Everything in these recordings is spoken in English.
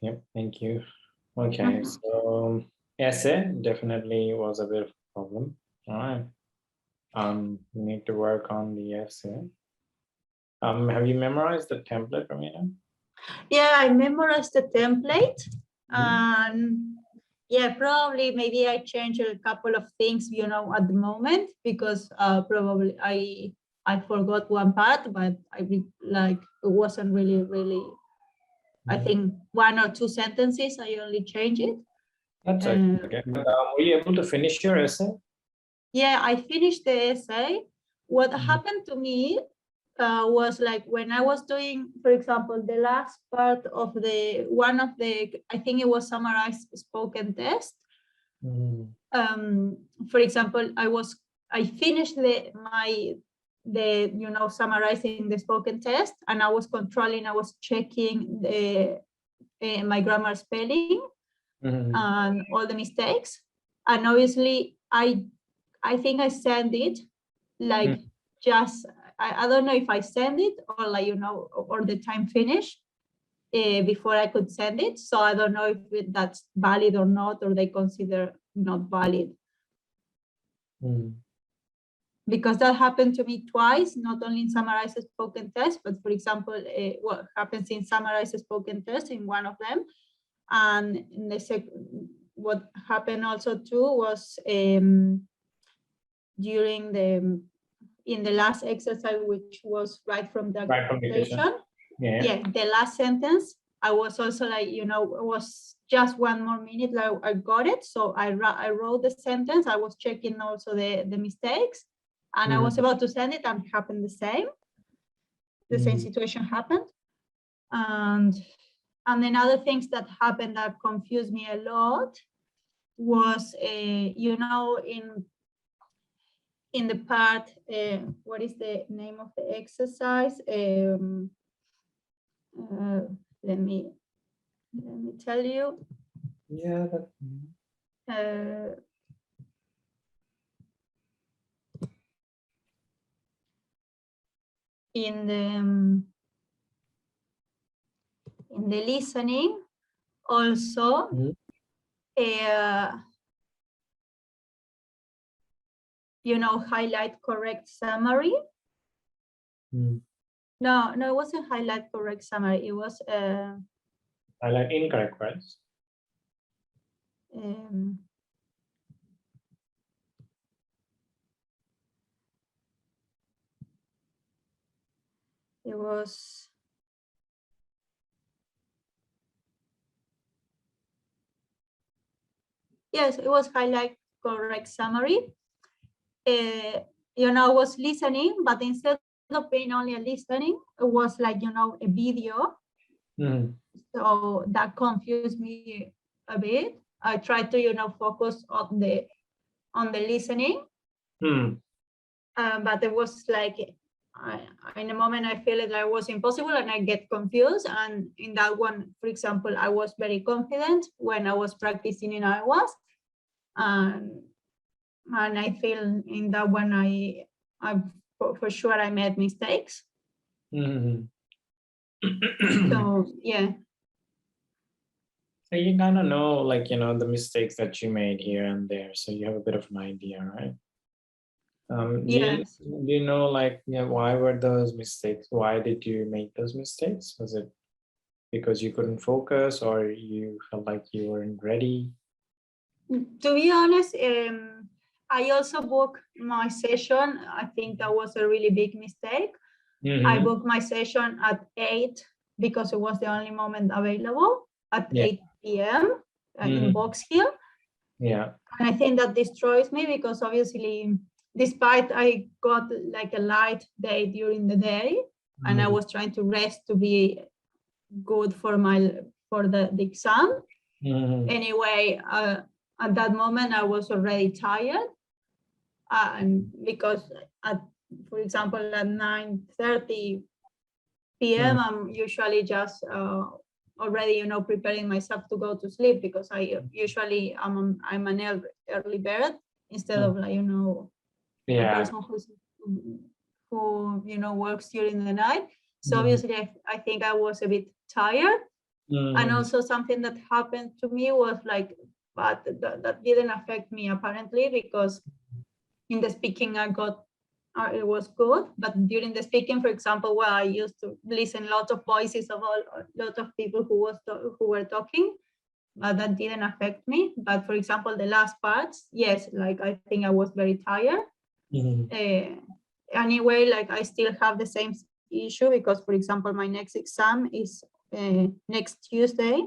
Yep, thank you. Okay, so essay definitely was a bit of a problem. All right. You need to work on the essay. Have you memorized the template, Romina? Yeah, I memorized the template, and yeah, probably maybe I changed a couple of things, you know, at the moment, because probably I forgot one part, but like it wasn't really. I think 1 or 2 sentences I only changed it. That's okay. But, were you able to finish your essay? Yeah, I finished the essay. What happened to me was like when I was doing, for example, the last part of I think it was summarized spoken test. For example, I finished summarizing the spoken test, and I was checking my grammar, spelling, and all the mistakes. And obviously, I think I sent it like just, I don't know if I send it or like, you know, or the time finished before I could send it. So I don't know if that's valid or not, or they consider not valid. Because that happened to me twice, not only in summarized spoken test, but for example, what happens in summarized spoken test in one of them. And in the second, what happened also too was in the last exercise, which was right from the consultation. Yeah, the last sentence, I was also like, you know, it was just 1 more minute, like I got it. So I wrote the sentence. I was checking also the mistakes, and I was about to send it, and it happened the same. The same situation happened. And then other things that happened that confused me a lot was, you know, in the part, what is the name of the exercise? Let me tell you. Yeah. In the listening, also, you know, highlight correct summary. No, it wasn't highlight correct summary. It was highlight incorrect words. It was yes, it was highlight correct summary. You know, I was listening, but instead of being only a listening, it was like, you know, a video. So that confused me a bit. I tried to, you know, focus on the listening, but it was like, in a moment I feel it like it was impossible, and I get confused. And in that one, for example, I was very confident when I was practicing in Iowa, and I feel in that one I for sure I made mistakes. So yeah. So you kind of know, like, you know, the mistakes that you made here and there, so you have a bit of an idea, right? Yes. Do you know, like, yeah, why were those mistakes? Why did you make those mistakes? Was it because you couldn't focus, or you felt like you weren't ready? To be honest, I also booked my session. I think that was a really big mistake. I booked my session at 8 because it was the only moment available at 8 p.m. In Box Hill. Yeah. And I think that destroys me, because obviously, despite I got like a light day during the day, and I was trying to rest to be good for the exam. Anyway, at that moment I was already tired, and because for example at 9:30 p.m. I'm usually just already, you know, preparing myself to go to sleep, because I usually I'm an early bird instead of, like, you know, a person who you know works during the night. So obviously I think I was a bit tired. And also something that happened to me was like, but that didn't affect me apparently, because in the speaking I got, it was good. But during the speaking, for example, well, I used to listen lots of voices of a lot of people who were talking, but that didn't affect me. But for example, the last parts, yes, like I think I was very tired. Anyway, like I still have the same issue, because for example, my next exam is next Tuesday,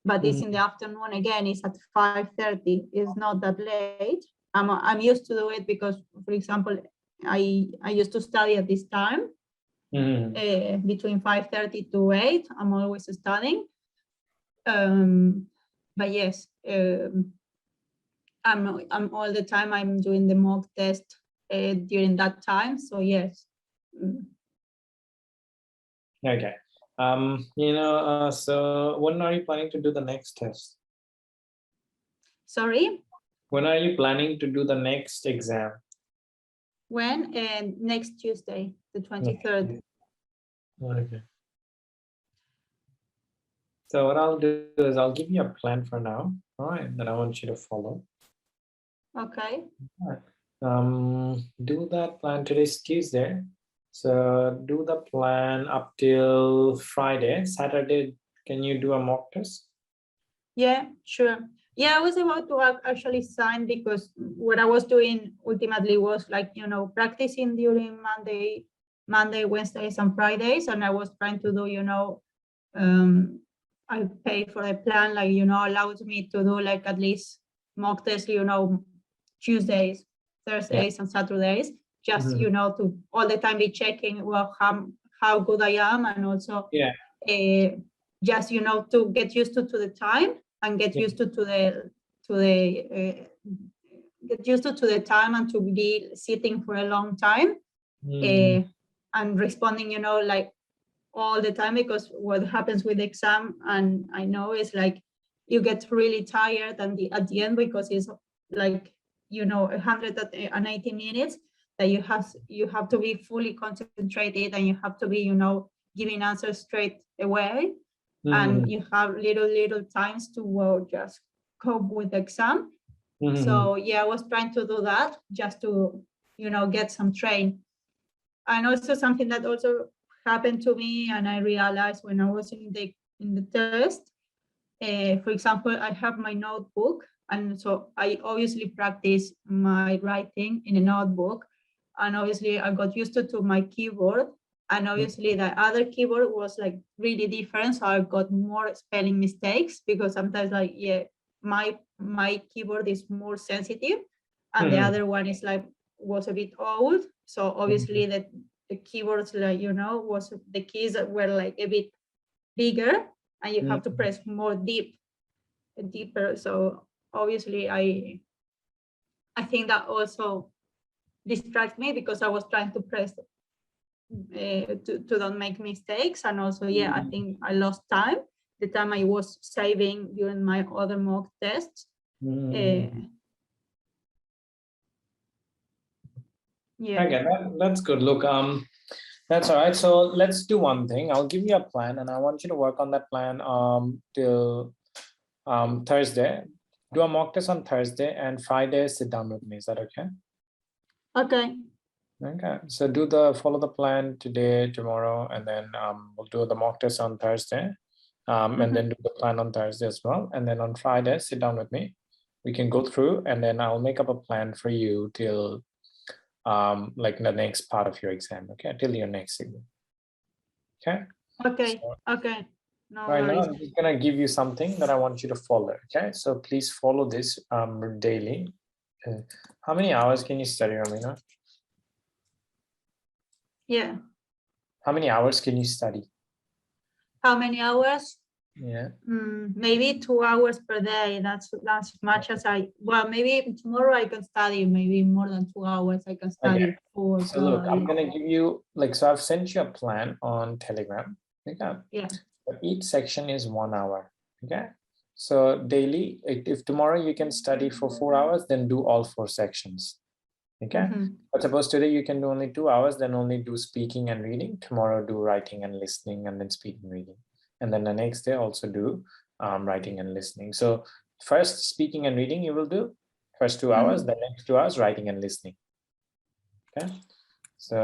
but it's in the afternoon again. It's at 5:30. It's not that late. I'm used to do it because, for example, I used to study at this time, between 5:30 to 8. I'm always studying. But yes, I'm all the time. I'm doing the mock test during that time. So yes. Okay. So when are you planning to do the next test? Sorry? When are you planning to do the next exam? When? Next Tuesday, the 23rd. Okay. So what I'll do is I'll give you a plan for now. All right, that I want you to follow. Okay. Do that plan. Today's Tuesday. So do the plan up till Friday. Saturday, can you do a mock test? Yeah, sure. Yeah, I was about to actually sign, because what I was doing ultimately was like, practicing during Monday, Wednesdays, and Fridays. And I was trying to do, I pay for a plan, like, allows me to do like at least mock tests, Tuesdays, Thursdays, and Saturdays, just, to all the time be checking, well, how good I am. And also just, to get used to the time, and get used to the time, and to be sitting for a long time, and responding, like all the time. Because what happens with the exam, and I know, is like you get really tired at the end, because it's like 180 minutes that you have to be fully concentrated, and you have to be giving answers straight away. And you have little times to just cope with the exam. So yeah, I was trying to do that just to get some train. And also something that also happened to me, and I realized when I was in the test, for example, I have my notebook, and so I obviously practice my writing in a notebook, and obviously I got used to my keyboard. And obviously the other keyboard was like really different, so I got more spelling mistakes, because sometimes, like, my keyboard is more sensitive, and the other one is was a bit old. So obviously the keyboards, like, was the keys that were like a bit bigger, and you have to press more deeper. So obviously I think that also distracts me, because I was trying to press to don't make mistakes. And also, yeah, I think I lost time, the time I was saving during my other mock tests. Yeah. Okay, that's good. Look, that's all right. So let's do one thing. I'll give you a plan, and I want you to work on that plan till Thursday. Do a mock test on Thursday, and Friday sit down with me. Is that okay? Okay. Okay. So follow the plan today, tomorrow, and then we'll do the mock test on Thursday, and then do the plan on Thursday as well. And then on Friday, sit down with me. We can go through, and then I'll make up a plan for you till like the next part of your exam. Okay, till your next exam. Okay. Okay. So, okay. No right worries. now, I'm just gonna give you something that I want you to follow. Okay, so please follow this daily. How many hours can you study, Ramina? Yeah. How many hours can you study? How many hours? Yeah. Maybe 2 hours per day. That's much as maybe tomorrow I can study maybe more than 2 hours. I can study Okay. 4. So look, I'm gonna give you so I've sent you a plan on Telegram. Okay. Yeah. But each section is 1 hour. Okay. So daily, if tomorrow you can study for 4 hours, then do all 4 sections. Okay. But suppose today you can do only 2 hours, then only do speaking and reading. Tomorrow do writing and listening, and then speaking, reading. and then the next day also do writing and listening. So first speaking and reading you will do first 2 hours, the next 2 hours writing and listening. Okay, so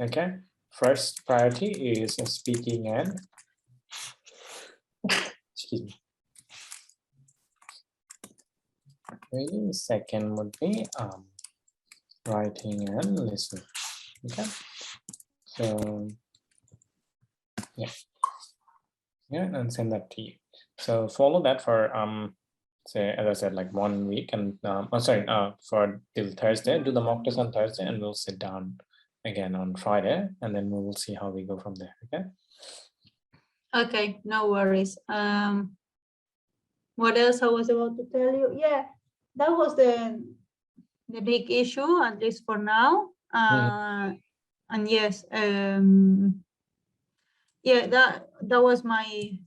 okay, first priority is speaking and excuse me, reading. Second would be writing and listening. Okay, so yeah, and send that to you. So follow that for say, as I said, like 1 week, and for till Thursday, do the mock test on Thursday, and we'll sit down again on Friday, and then we will see how we go from there. Okay. Okay, no worries. What else I was about to tell you? Yeah, that was the big issue, at least for now. And yes, yeah, that was my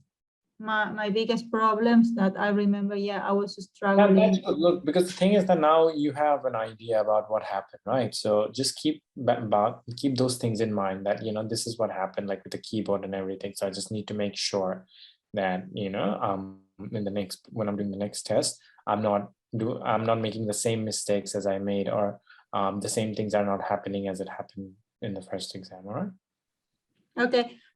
biggest problems that I remember. Yeah, I was struggling. That's good. Look, because the thing is that now you have an idea about what happened, right? So just keep those things in mind, that this is what happened, like with the keyboard and everything. So I just need to make sure that when I'm doing the next test, I'm not making the same mistakes as I made, or the same things are not happening as it happened in the first exam. All right. Okay.